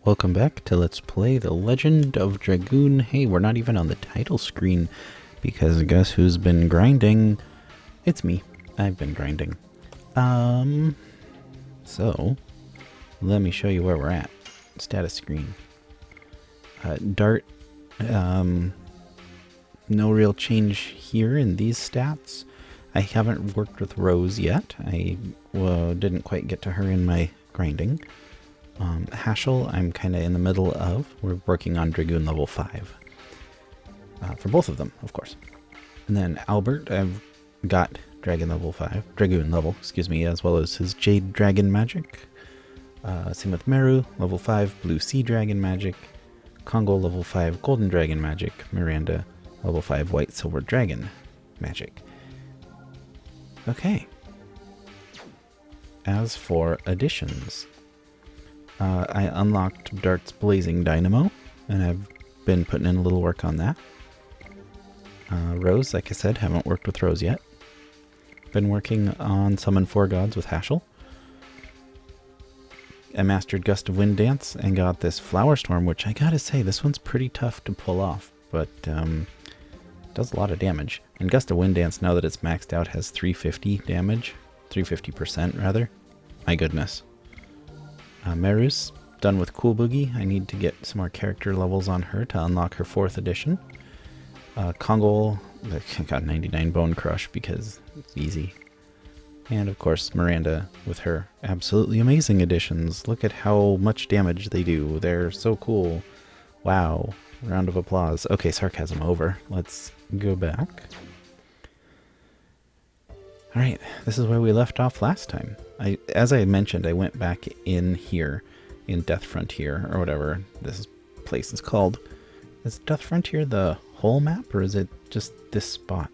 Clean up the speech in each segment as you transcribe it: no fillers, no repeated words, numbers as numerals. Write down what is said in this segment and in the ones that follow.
Welcome back to Let's Play The Legend of Dragoon. Hey, we're not even on the title screen because guess who's been grinding? It's me. I've been grinding. So let me show you where we're at. Status screen. Dart, no real change here in these stats. I haven't worked with Rose yet. I didn't quite get to her in my grinding. Hashel, I'm kind of in the middle of. We're working on Dragoon level 5. For both of them, of course. And then Albert, I've got Dragoon level, excuse me, as well as his Jade Dragon magic. Same with Meru, level 5, Blue Sea Dragon magic. Congo, level 5, Golden Dragon magic. Miranda, level 5, White Silver Dragon magic. Okay. As for additions, I unlocked Dart's Blazing Dynamo, and I've been putting in a little work on that. Rose, like I said, haven't worked with Rose yet. Been working on Summon 4 Gods with Hashel. I mastered Gust of Wind Dance and got this Flower Storm, which I gotta say, this one's pretty tough to pull off, but does a lot of damage. And Gust of Wind Dance, now that it's maxed out, has 350 damage. 350% rather. My goodness. Meru's done with Cool Boogie. I need to get some more character levels on her to unlock her 4th edition. Congo, I got 99 Bone Crush because it's easy. And of course Miranda with her absolutely amazing additions. Look at how much damage they do. They're so cool. Wow. Round of applause. Okay, sarcasm over. Let's go back. Alright, this is where we left off last time. As I mentioned, I went back in here, in Death Frontier, or whatever this place is called. Is Death Frontier the whole map, or is it just this spot?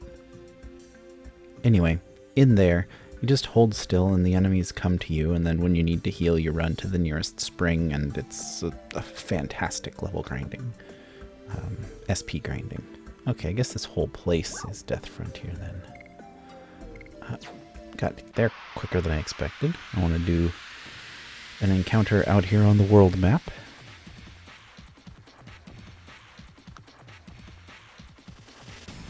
Anyway, in there, you just hold still and the enemies come to you, and then when you need to heal, you run to the nearest spring, and it's a fantastic level grinding. SP grinding. Okay, I guess this whole place is Death Frontier then. Got there quicker than I expected. I want to do an encounter out here on the world map.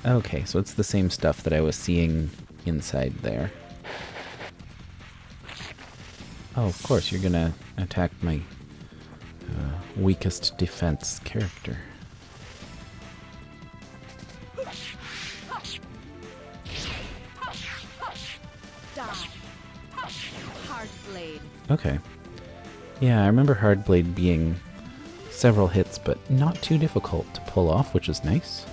Okay, so it's the same stuff that I was seeing inside there. Oh, of course, you're gonna attack my weakest defense character. Okay. Yeah, I remember Hardblade being several hits, but not too difficult to pull off, which is nice.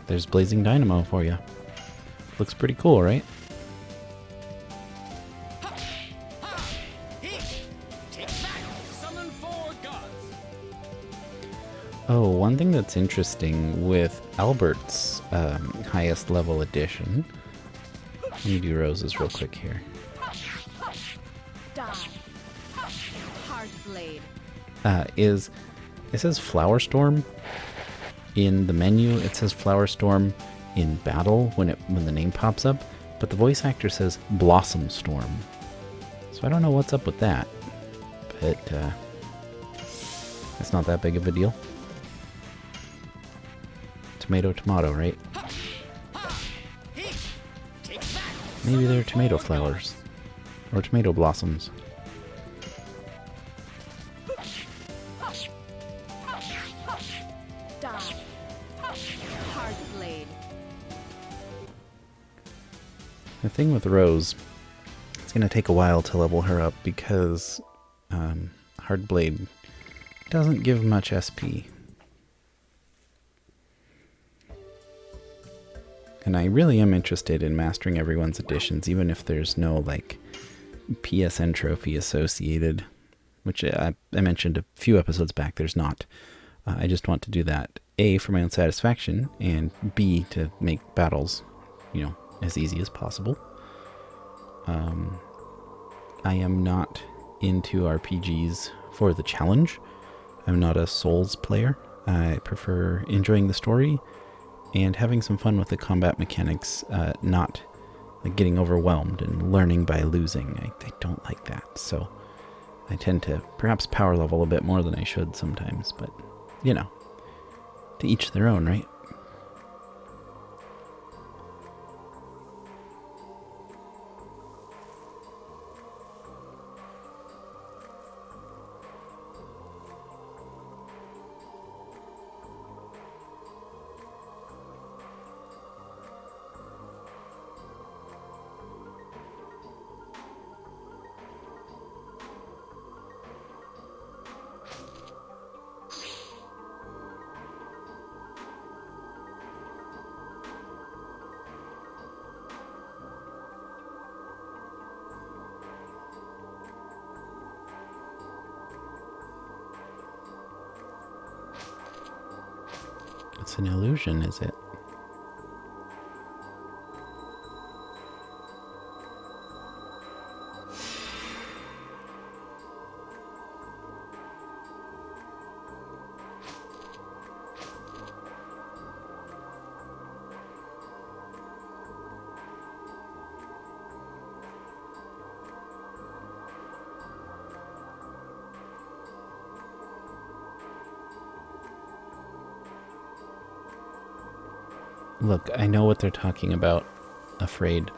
There's Blazing Dynamo for you. Looks pretty cool, right? Oh, one thing that's interesting with Albert's highest level edition. Let me do Rose's real quick here. Is it says Flower Storm in the menu. It says Flower Storm in battle when the name pops up, but the voice actor says Blossom Storm. So I don't know what's up with that, but it's not that big of a deal. Tomato, tomato, right? Maybe they're tomato flowers or tomato blossoms. The thing with Rose, it's going to take a while to level her up because Hardblade doesn't give much SP. And I really am interested in mastering everyone's additions, even if there's no, like, PSN trophy associated, which I mentioned a few episodes back, there's not. I just want to do that, A, for my own satisfaction, and B, to make battles, you know, as easy as possible. I am not into RPGs for the challenge. I'm not a Souls player. I prefer enjoying the story and having some fun with the combat mechanics, not like getting overwhelmed and learning by losing. I don't like that, so I tend to perhaps power level a bit more than I should sometimes, but, you know, to each their own, right? It's an illusion, is it? Look, I know what they're talking about. Afraid.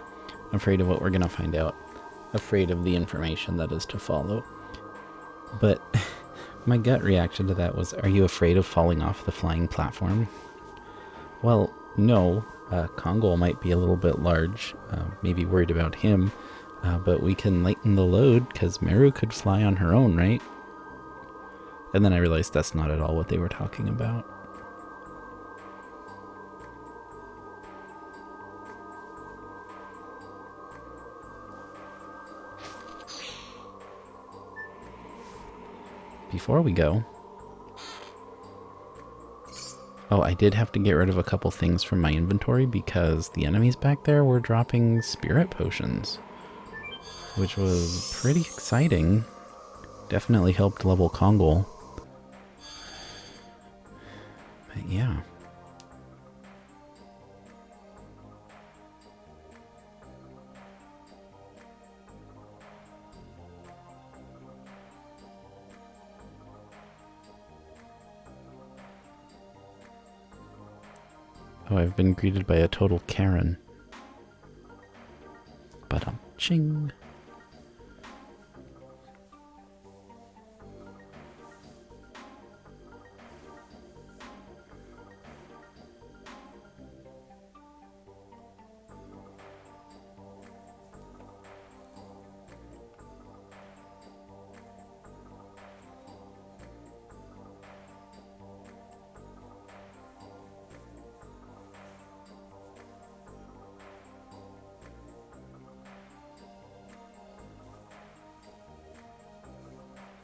Afraid of what we're going to find out. Afraid of the information that is to follow. But my gut reaction to that was, are you afraid of falling off the flying platform? Well, no. Kongol might be a little bit large. Maybe worried about him. But we can lighten the load because Meru could fly on her own, right? And then I realized that's not at all what they were talking about. Before we go... Oh, I did have to get rid of a couple things from my inventory because the enemies back there were dropping spirit potions, which was pretty exciting. Definitely helped level Kongol. But yeah. Oh, I've been greeted by a total Karen. Ching.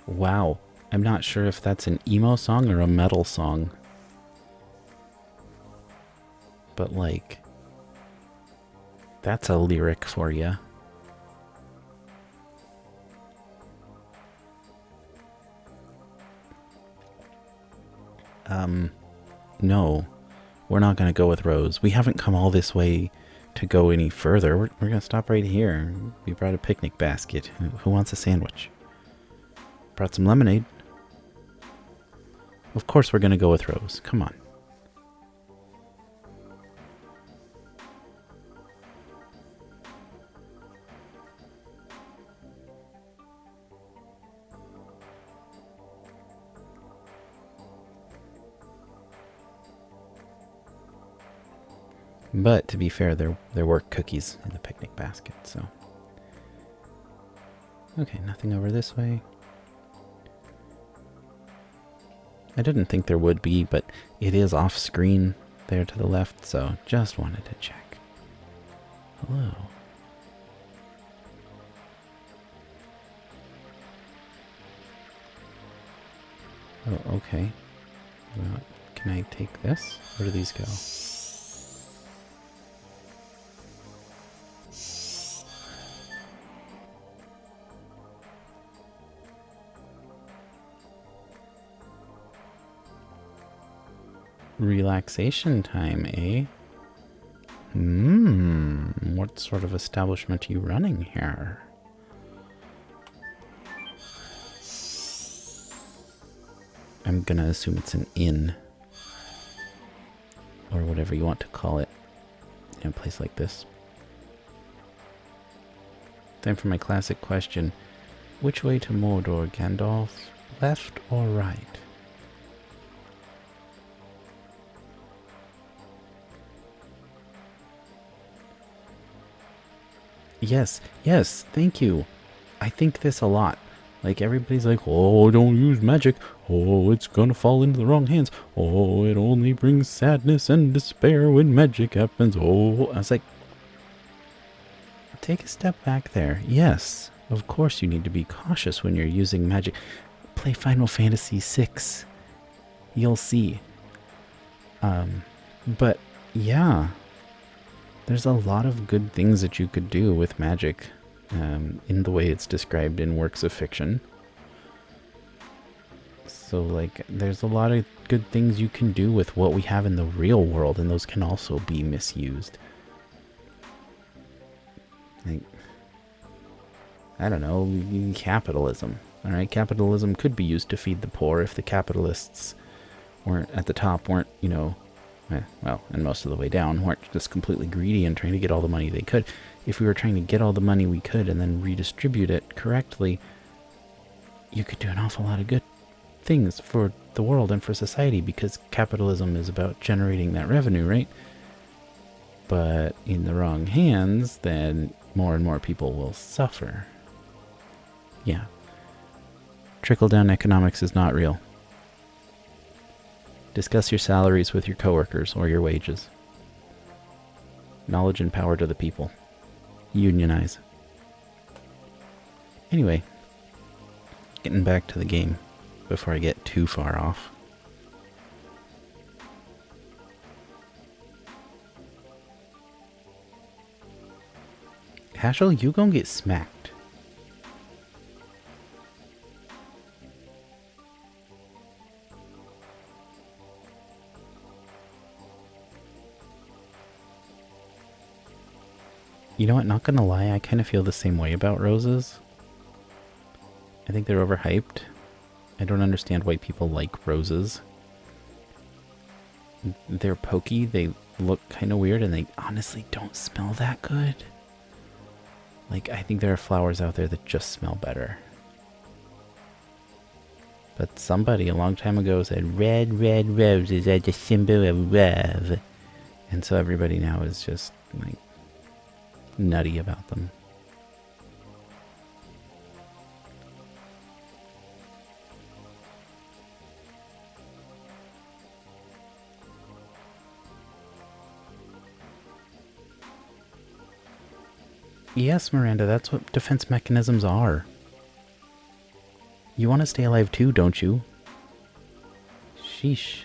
Wow, I'm not sure if that's an emo song or a metal song. But like, that's a lyric for you. No, we're not going to go with Rose. We haven't come all this way to go any further. We're going to stop right here. We brought a picnic basket. Who wants a sandwich? Brought some lemonade. Of course we're going to go with Rose. Come on. But to be fair, there were cookies in the picnic basket, so. Okay, nothing over this way. I didn't think there would be, but it is off screen there to the left, so just wanted to check. Hello. Oh, okay. Well, can I take this? Where do these go? Relaxation time, eh? What sort of establishment are you running here? I'm gonna assume it's an inn. Or whatever you want to call it in a place like this. Time for my classic question. Which way to Mordor, Gandalf? Left or right? Yes, yes, thank you. I think this a lot. Like, everybody's like, oh, don't use magic. Oh, it's gonna fall into the wrong hands. Oh, it only brings sadness and despair when magic happens. Oh, I was like, take a step back there. Yes, of course you need to be cautious when you're using magic. Play Final Fantasy VI. You'll see. But, yeah. There's a lot of good things that you could do with magic in the way it's described in works of fiction. So, like, there's a lot of good things you can do with what we have in the real world, and those can also be misused. Like, I don't know, capitalism. Alright, capitalism could be used to feed the poor if the capitalists weren't at the top, weren't, you know, well, and most of the way down, weren't just completely greedy and trying to get all the money they could. If we were trying to get all the money we could and then redistribute it correctly, you could do an awful lot of good things for the world and for society, because capitalism is about generating that revenue, right? But in the wrong hands, then more and more people will suffer. Yeah. Trickle-down economics is not real. Discuss your salaries with your coworkers or your wages. Knowledge and power to the people. Unionize. Anyway, getting back to the game before I get too far off. Hashel, you gonna get smacked. You know what, not gonna lie, I kind of feel the same way about roses. I think they're overhyped. I don't understand why people like roses. They're pokey, they look kind of weird, and they honestly don't smell that good. Like, I think there are flowers out there that just smell better. But somebody a long time ago said, red, red roses are the symbol of love. And so everybody now is just, like, nutty about them. Yes, Miranda, that's what defense mechanisms are. You want to stay alive too, don't you? Sheesh.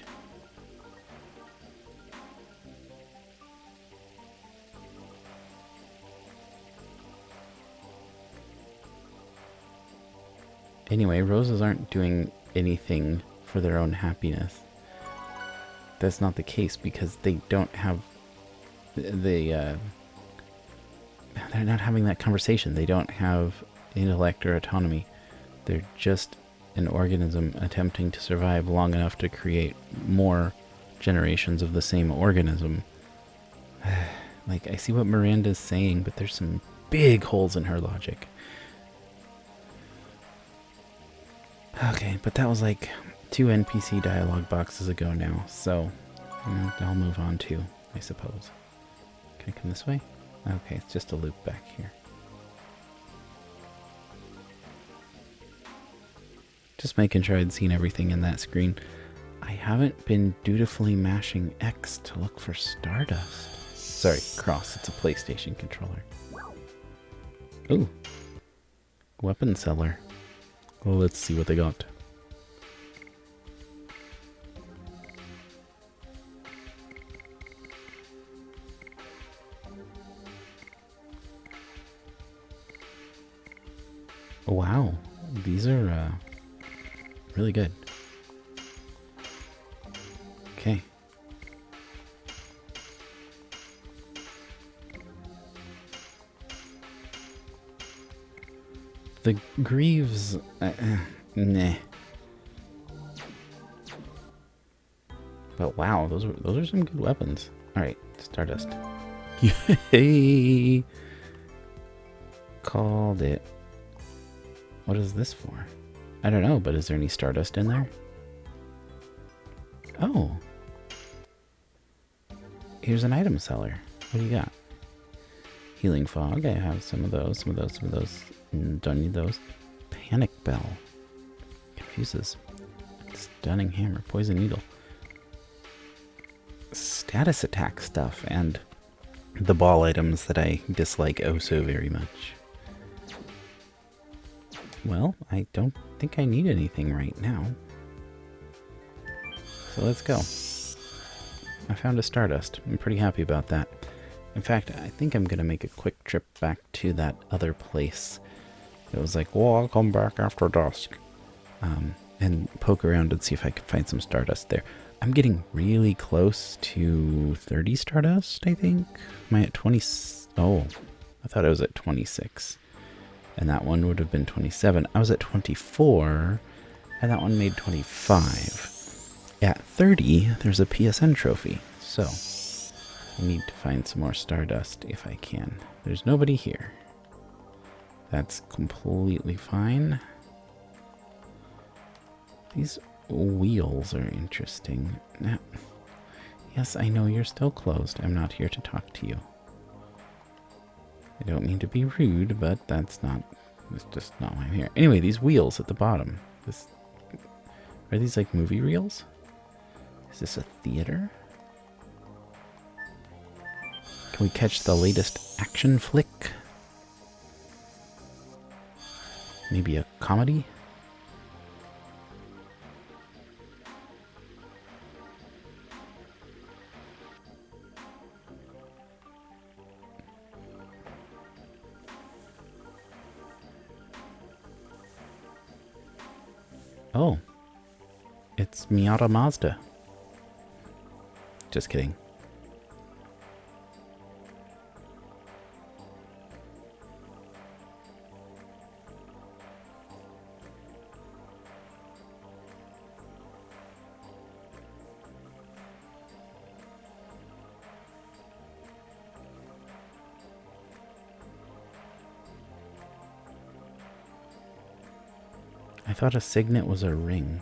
Anyway, roses aren't doing anything for their own happiness. That's not the case, because they don't have... they're not having that conversation. They don't have intellect or autonomy. They're just an organism attempting to survive long enough to create more generations of the same organism. Like, I see what Miranda's saying, but there's some big holes in her logic. Okay, but that was like 2 NPC dialogue boxes ago now, so I'll move on too, I suppose. Can I come this way? Okay, it's just a loop back here. Just making sure I'd seen everything in that screen. I haven't been dutifully mashing X to look for Stardust. Sorry, cross, it's a PlayStation controller. Ooh. Weapon seller. Well, let's see what they got. Wow, these are really good. Okay, The greaves... nah. But wow, those are some good weapons. Alright, Stardust. Yay! Called it. What is this for? I don't know, but is there any Stardust in there? Oh. Here's an item seller. What do you got? Healing Fog. I have some of those. Don't need those. Panic Bell. Confuses. Stunning Hammer. Poison Needle. Status attack stuff. And the ball items that I dislike oh so very much. Well, I don't think I need anything right now. So let's go. I found a Stardust. I'm pretty happy about that. In fact, I think I'm going to make a quick trip back to that other place. It was like, well, I'll come back after dusk. And poke around and see if I can find some Stardust there. I'm getting really close to 30 Stardust, I think. Am I at 20? Oh, I thought I was at 26. And that one would have been 27. I was at 24, and that one made 25. At 30, there's a PSN trophy. So, I need to find some more Stardust if I can. There's nobody here. That's completely fine. These wheels are interesting. Now, yes, I know you're still closed. I'm not here to talk to you. I don't mean to be rude, but that's just not why I'm here. Anyway, these wheels at the bottom. Are these like movie reels? Is this a theater? Can we catch the latest action flick? Maybe a comedy? Oh, it's Miata Mazda. Just kidding. I thought a signet was a ring.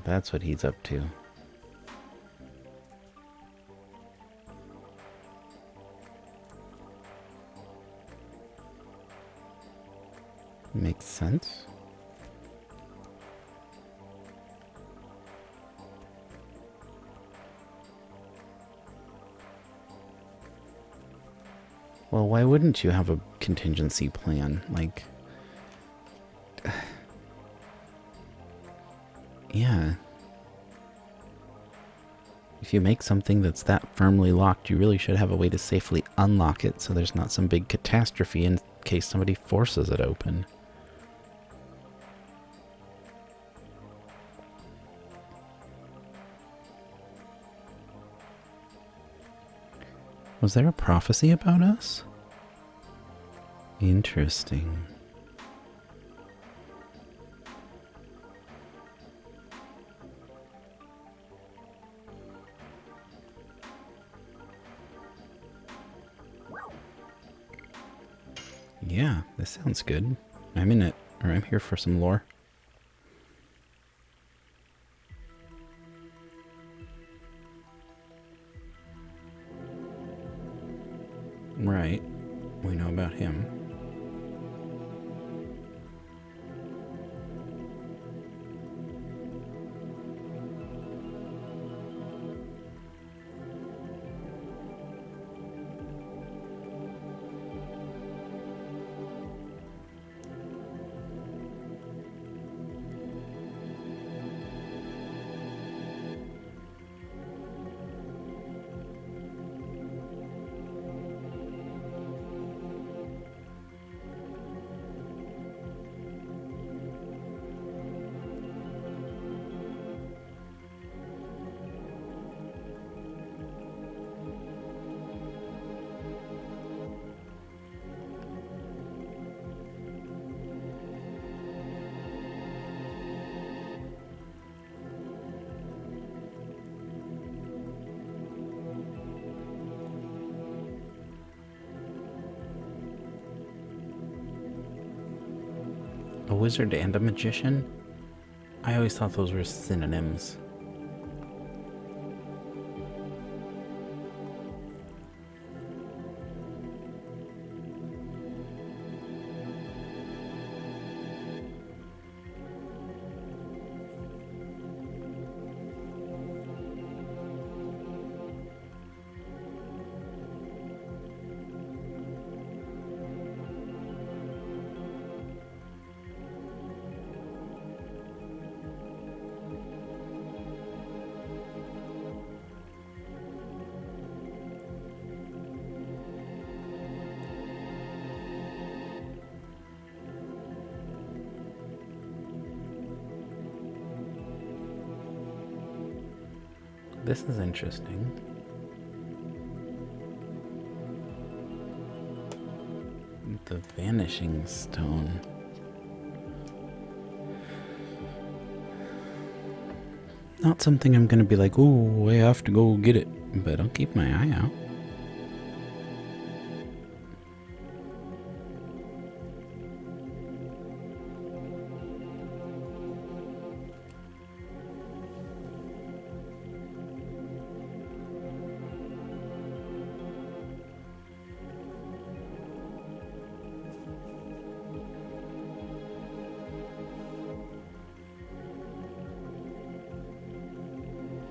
That's what he's up to. Makes sense. Well, why wouldn't you have a contingency plan? Like, yeah. If you make something that's that firmly locked, you really should have a way to safely unlock it so there's not some big catastrophe in case somebody forces it open. Was there a prophecy about us? Interesting. Yeah, this sounds good. I'm in it, or I'm here for some lore. Right. We know about him. wizard and a magician? I always thought those were synonyms. This is interesting. The Vanishing Stone. Not something I'm gonna be like, oh, I have to go get it, but I'll keep my eye out.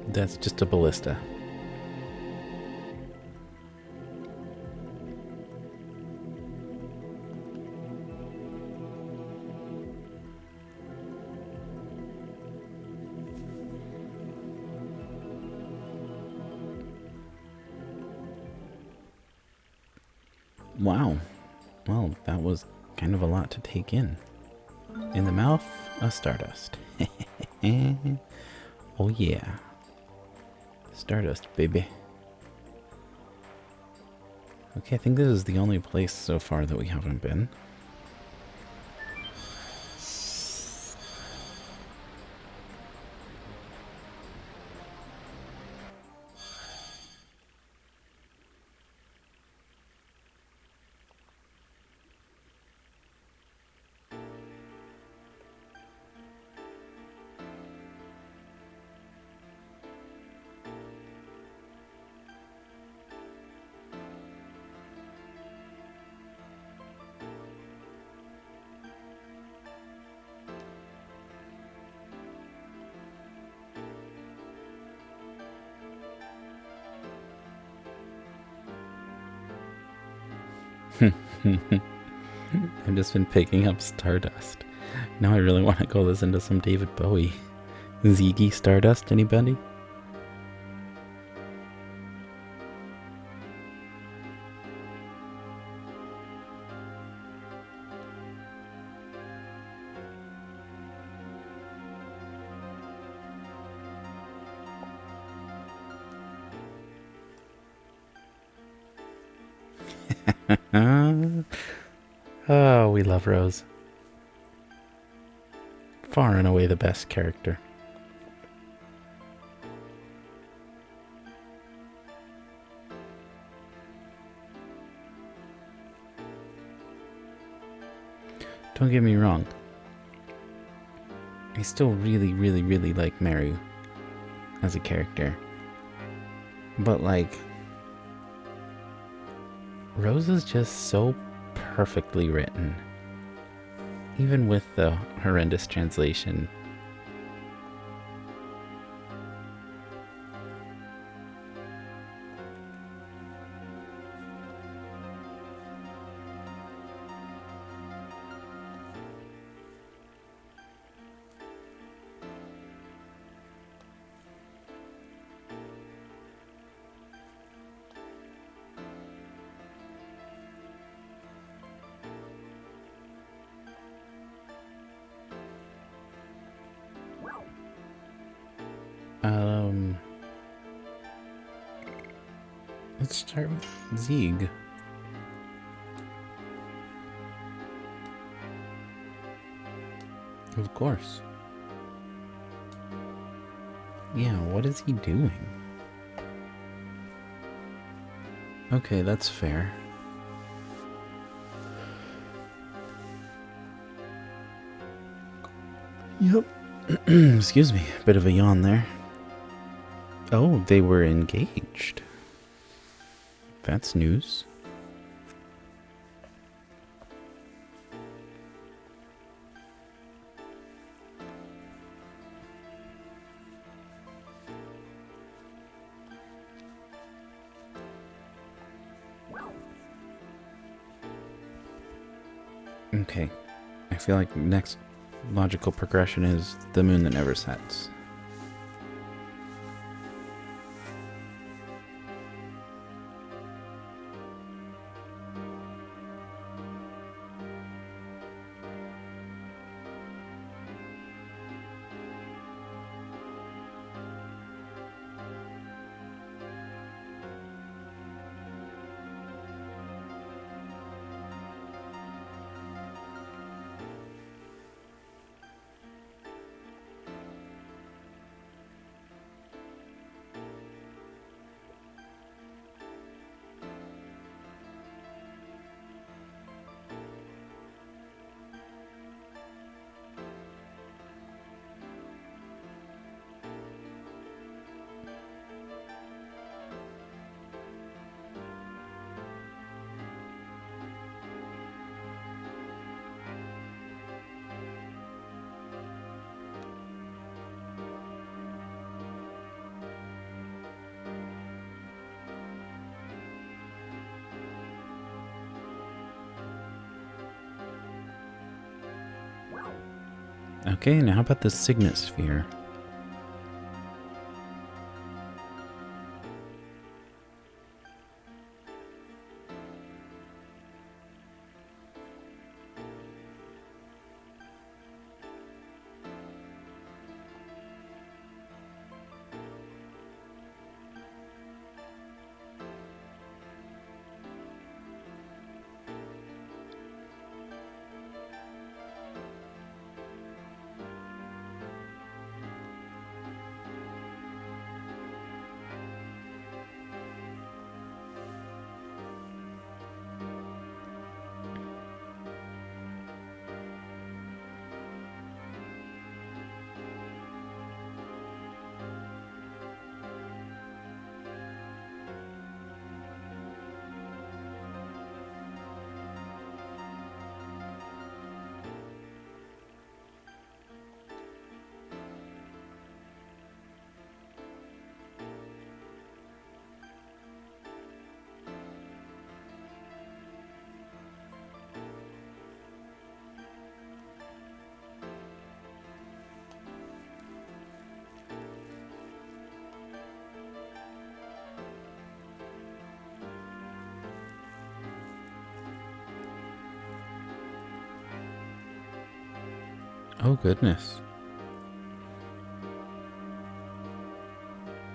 That's just a ballista. Wow. Well, that was kind of a lot to take in. In the mouth, a Stardust. Oh yeah. Stardust, baby. Okay, I think this is the only place so far that we haven't been. I've just been picking up Stardust. Now I really want to go listen to some David Bowie. Ziggy Stardust, anybody? Oh, we love Rose. Far and away the best character. Don't get me wrong. I still really, really, really like Maru as a character. But like, Rose is just so perfectly written. Even with the horrendous translation. Let's start with Zieg. Of course. Yeah, what is he doing? Okay, that's fair. Yep. Excuse me. Bit of a yawn there. Oh, they were engaged. That's news. Okay. I feel like next logical progression is the moon that never sets. Okay, now how about the signet sphere? Oh goodness.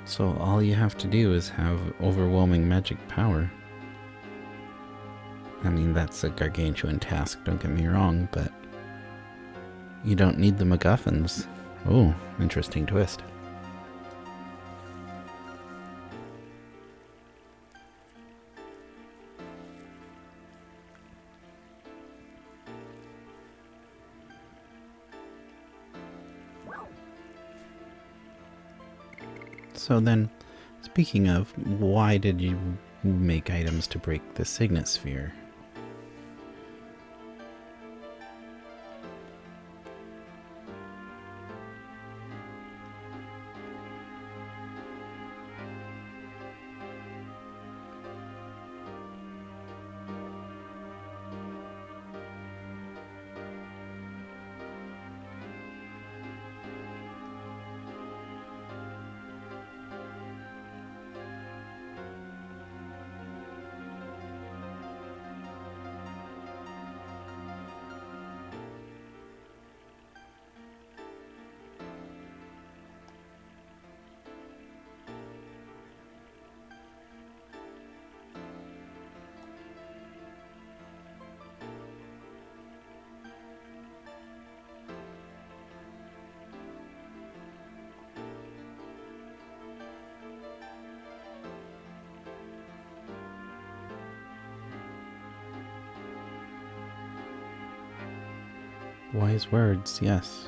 So all you have to do is have overwhelming magic power. I mean, that's a gargantuan task, don't get me wrong, but you don't need the MacGuffins. Oh, interesting twist. So then, speaking of, why did you make items to break the signet sphere? Wise words, yes.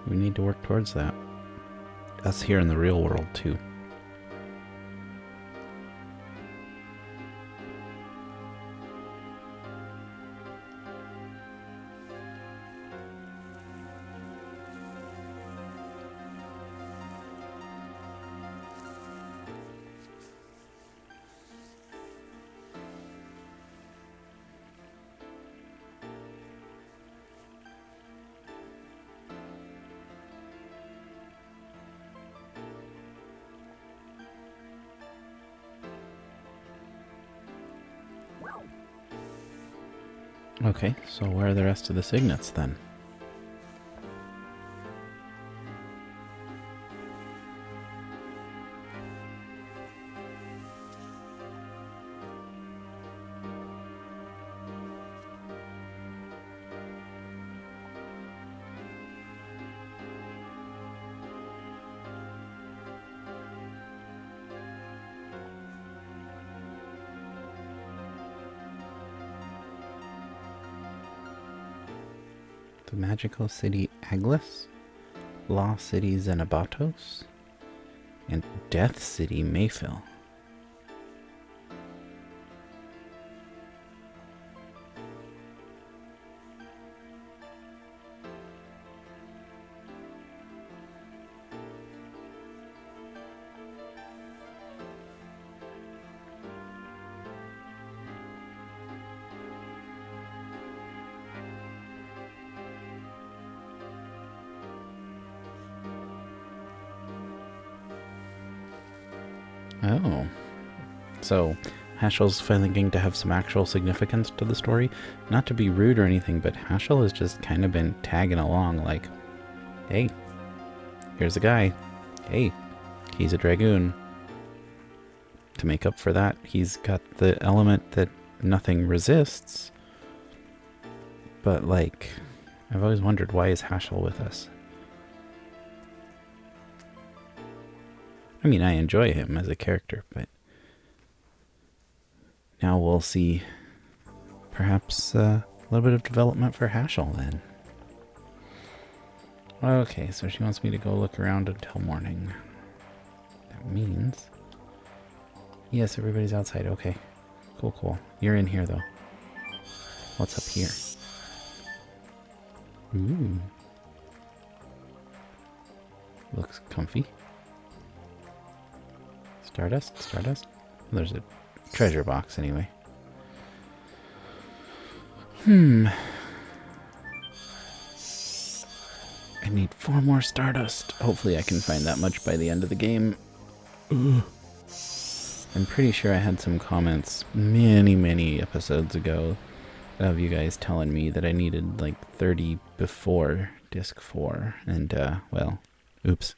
We need to work towards that. Us here in the real world, too. Okay, so where are the rest of the signets then? The magical city Aglis, Law City Xenabatos, and Death City Mayfill. Oh. So, Haschel's finally getting to have some actual significance to the story. Not to be rude or anything, but Haschel has just kind of been tagging along like, hey, here's a guy. Hey, he's a dragoon. To make up for that, he's got the element that nothing resists. But, like, I've always wondered, why is Haschel with us? I mean, I enjoy him as a character, but now we'll see perhaps a little bit of development for Haschel then. Okay, so she wants me to go look around until morning. That means... Yes, everybody's outside. Okay. Cool, cool. You're in here, though. What's up here? Ooh. Looks comfy. Stardust? Stardust? There's a treasure box, anyway. I need 4 more Stardust. Hopefully I can find that much by the end of the game. Ugh. I'm pretty sure I had some comments many episodes ago of you guys telling me that I needed like 30 before disc 4. And, well, oops.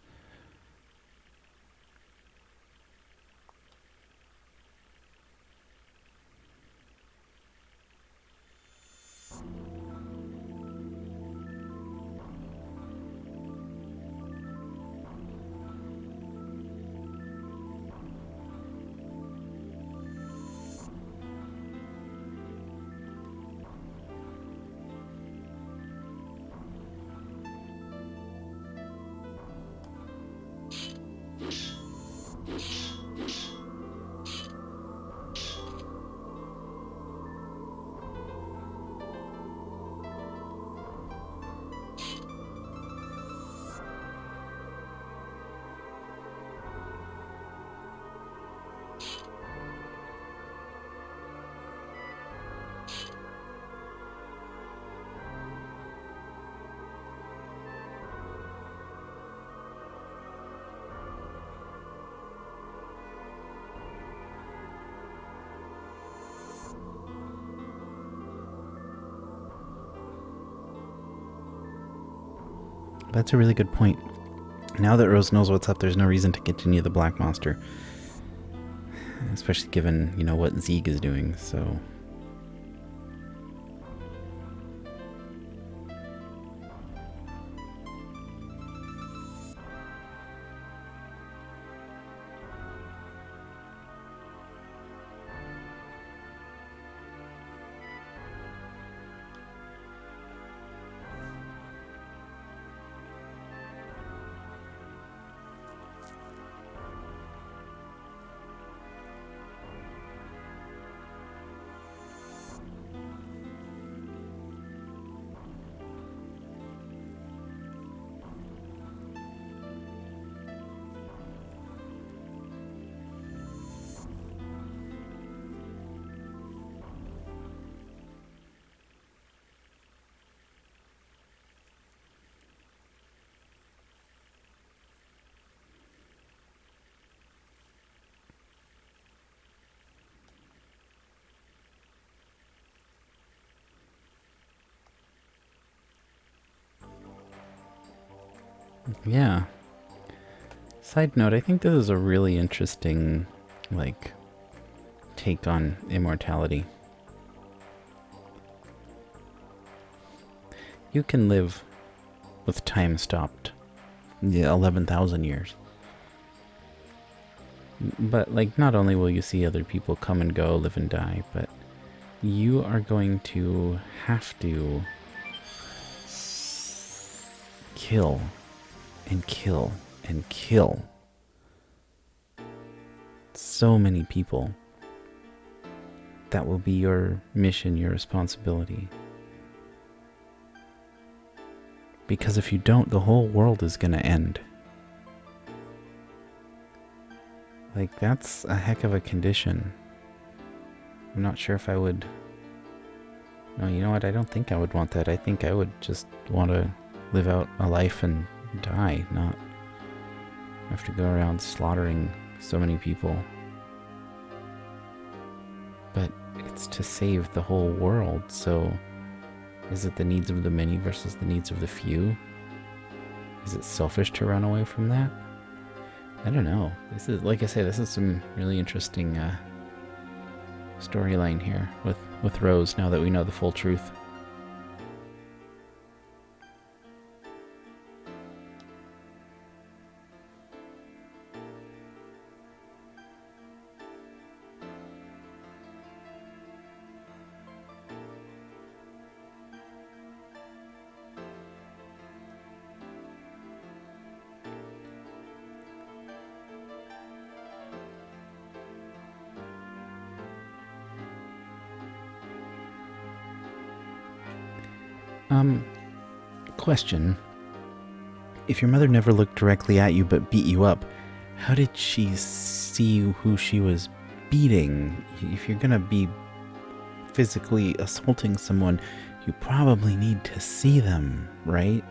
That's a really good point. Now that Rose knows what's up, there's no reason to continue the Black Monster. Especially given, you know, what Zeeg is doing, so... Yeah. Side note, I think this is a really interesting, like, take on immortality. You can live with time stopped. Yeah, 11,000 years. But, like, not only will you see other people come and go, live and die, but you are going to have to kill and kill and kill so many people. That will be your mission, your responsibility. Because if you don't, the whole world is gonna end. Like, that's a heck of a condition. I'm not sure if I would... No, you know what? I don't think I would want that. I think I would just want to live out a life and die, not have to go around slaughtering so many people. But it's to save the whole world, so is it the needs of the many versus the needs of the few? Is it selfish to run away from that? I don't know. This is, like I say, this is some really interesting storyline here with Rose, now that we know the full truth. Question. If your mother never looked directly at you but beat you up, how did she see who she was beating? If you're gonna be physically assaulting someone, you probably need to see them, right?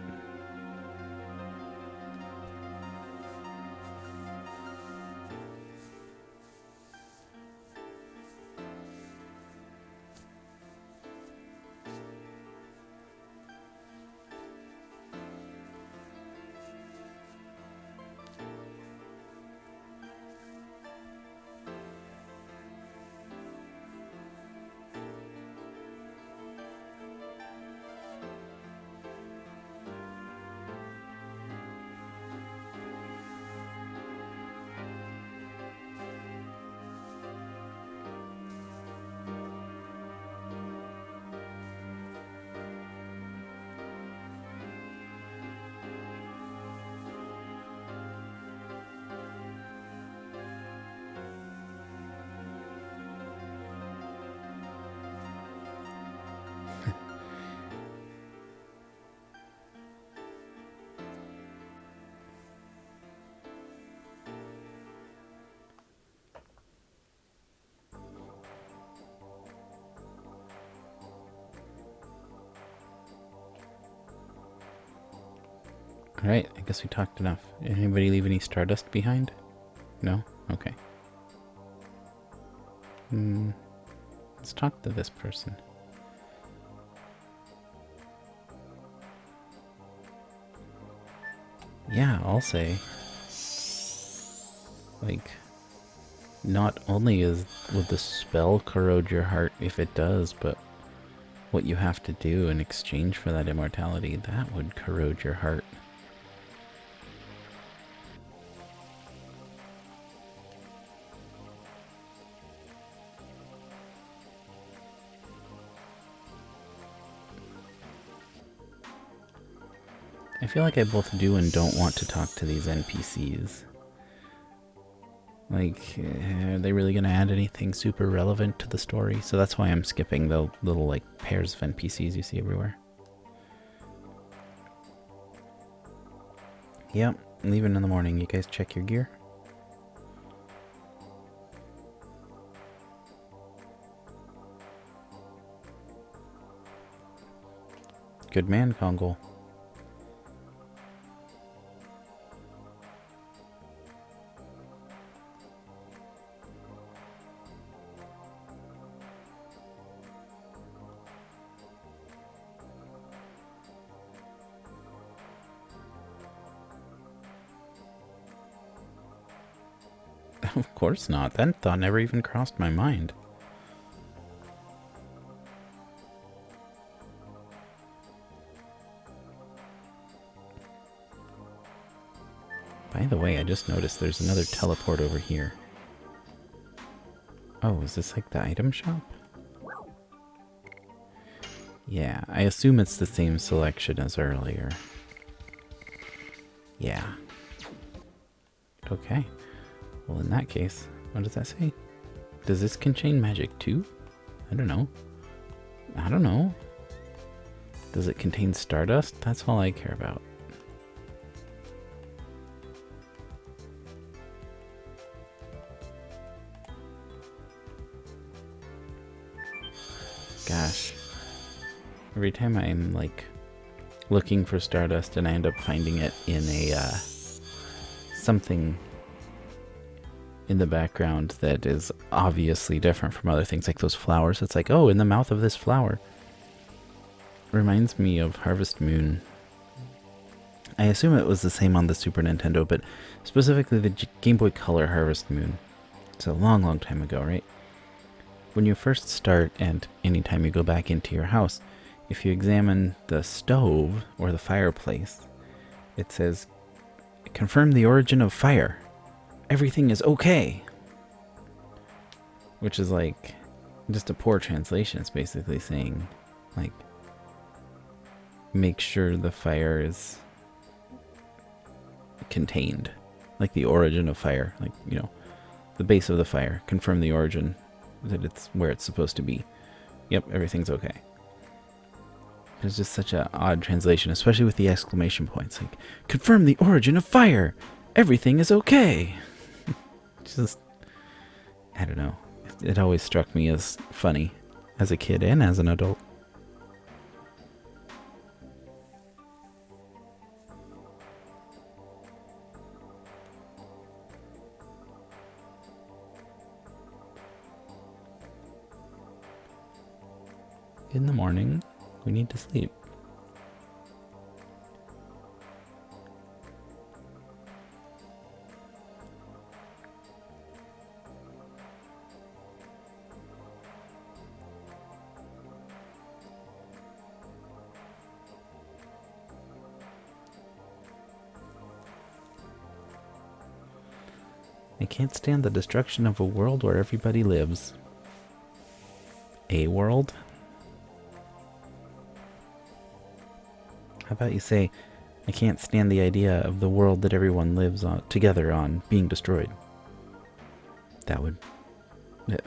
Alright, I guess we talked enough. Anybody leave any stardust behind? No? Okay. Let's talk to this person. Yeah, I'll say. Like, not only would the spell corrode your heart if it does, but what you have to do in exchange for that immortality, that would corrode your heart. I feel like I both do and don't want to talk to these NPCs. Like, are they really going to add anything super relevant to the story? So that's why I'm skipping the little, like, pairs of NPCs you see everywhere. Yep, leaving in the morning. You guys check your gear. Good man, Kongol. Of course not. That thought never even crossed my mind. By the way, I just noticed there's another teleport over here. Oh, is this like the item shop? Yeah, I assume it's the same selection as earlier. Yeah. Okay. Well, in that case, what does that say? Does this contain magic too? I don't know. I don't know. Does it contain stardust? That's all I care about. Gosh. Every time I'm like looking for stardust and I end up finding it in a something in the background that is obviously different from other things, like those flowers. It's like, oh, in the mouth of this flower. Reminds me of Harvest Moon. I assume it was the same on the Super Nintendo, but specifically the Game Boy Color Harvest Moon. It's a long, long time ago, right? When you first start, and anytime you go back into your house, if you examine the stove or the fireplace, it says, confirm the origin of fire. Everything is okay. Which is like just a poor translation. It's basically saying, like, make sure the fire is contained. Like the origin of fire. Like, you know, the base of the fire. Confirm the origin, that it's where it's supposed to be. Yep, everything's okay. It's just such an odd translation, especially with the exclamation points. Like, confirm the origin of fire. Everything is okay. Just, I don't know. It always struck me as funny as a kid and as an adult. In the morning, we need to sleep. I can't stand the destruction of a world where everybody lives. A world? How about you say, I can't stand the idea of the world that everyone lives on, together on being destroyed. That would...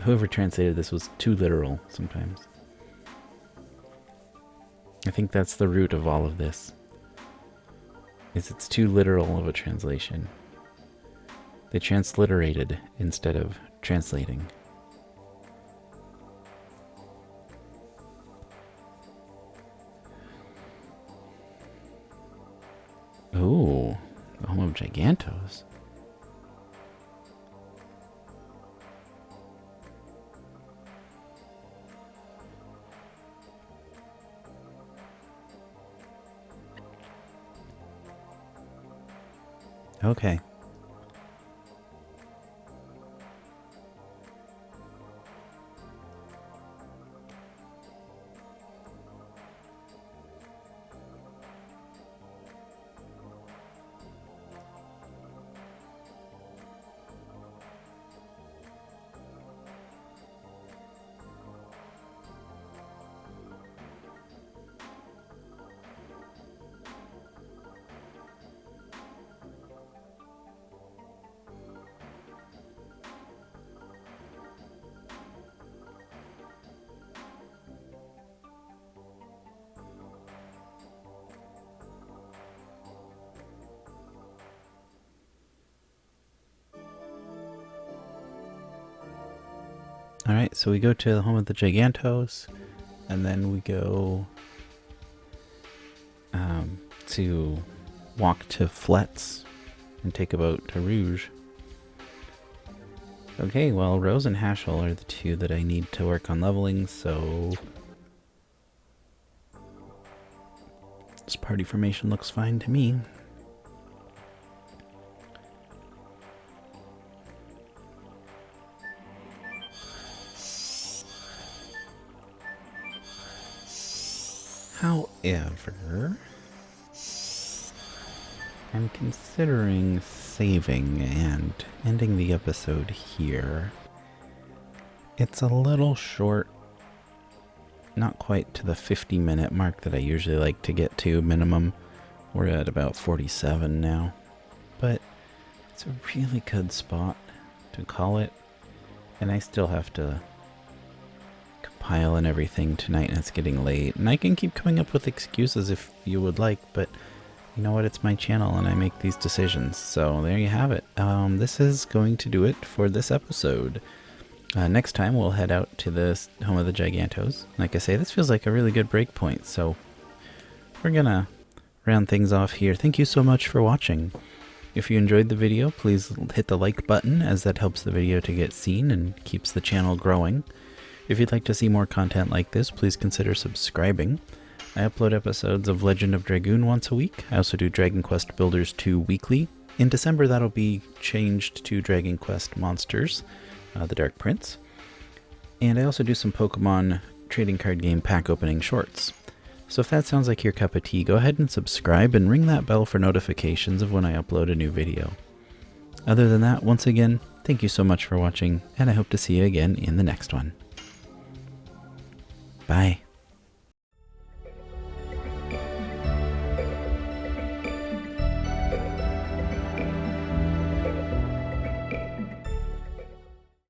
Whoever translated this was too literal sometimes. I think that's the root of all of this. Is it's too literal of a translation. They transliterated instead of translating. Ooh, the home of Gigantos. Okay. Alright, so we go to the home of the Gigantos, and then we go to walk to Fletz and take a boat to Rouge. Okay, well, Rose and Haschel are the two that I need to work on leveling, so this party formation looks fine to me. However, I'm considering saving and ending the episode here. It's a little short, not quite to the 50-minute mark that I usually like to get to minimum. We're at about 47 now, but it's a really good spot to call it, and I still have to compile and everything tonight, and it's getting late, and I can keep coming up with excuses if you would like, but you know what, it's my channel and I make these decisions, so there you have it. This is going to do it for this episode. Next time we'll head out to the home of the Gigantos. Like I say, this feels like a really good break point, so we're gonna round things off here. Thank you so much for watching. If you enjoyed the video, please hit the like button, as that helps the video to get seen and keeps the channel growing. If you'd like to see more content like this, please consider subscribing. I upload episodes of Legend of Dragoon once a week. I also do Dragon Quest Builders 2 weekly. In December, that'll be changed to Dragon Quest Monsters, the Dark Prince. And I also do some Pokemon trading card game pack opening shorts. So if that sounds like your cup of tea, go ahead and subscribe and ring that bell for notifications of when I upload a new video. Other than that, once again, thank you so much for watching, and I hope to see you again in the next one. Bye.